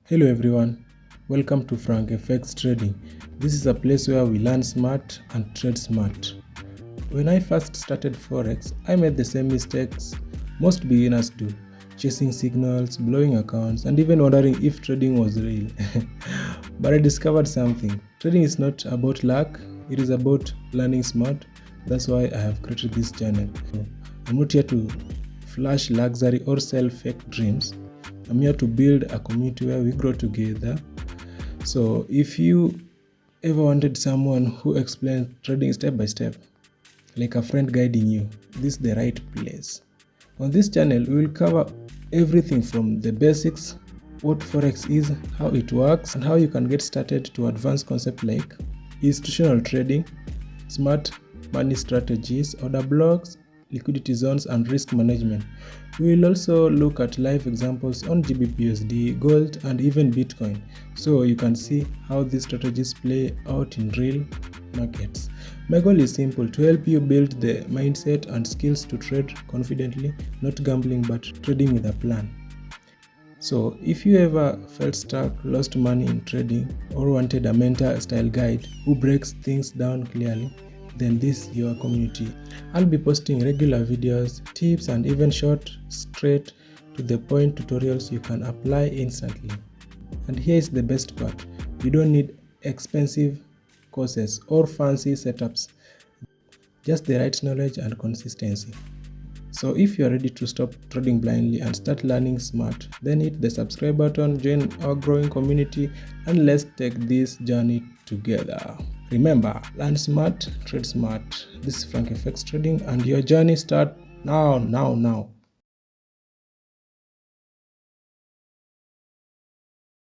Hello everyone, welcome to Frank FX Trading. This is a place where we learn smart and trade smart. When I first started Forex, I made the same mistakes most beginners do, chasing signals, blowing accounts, and even wondering if trading was real. But I discovered something. Trading is not about luck, it is about learning smart. That's why I have created this channel. I'm not here to flash luxury or sell fake dreams. I'm here to build a community where we grow together. So if you ever wanted someone who explains trading step by step, like a friend guiding you, this is the right place. On this channel, we will cover everything from the basics, what Forex is, how it works, and how you can get started to advanced concepts like institutional trading, smart money strategies, order blocks, liquidity zones, and risk management. We will also look at live examples on GBPUSD, gold, and even Bitcoin, so you can see how these strategies play out in real markets. My goal is simple: to help you build the mindset and skills to trade confidently, not gambling but trading with a plan. So if you ever felt stuck, lost money in trading, or wanted a mentor style guide who breaks things down clearly, then this is your community. I'll be posting regular videos, tips, and even short, straight to the point tutorials you can apply instantly. And here's the best part: you don't need expensive courses or fancy setups, just the right knowledge and consistency. So if you are ready to stop trading blindly and start learning smart, then hit the subscribe button, join our growing community, and let's take this journey together. Remember, learn smart, trade smart. This is Frank FX Trading, and your journey starts now.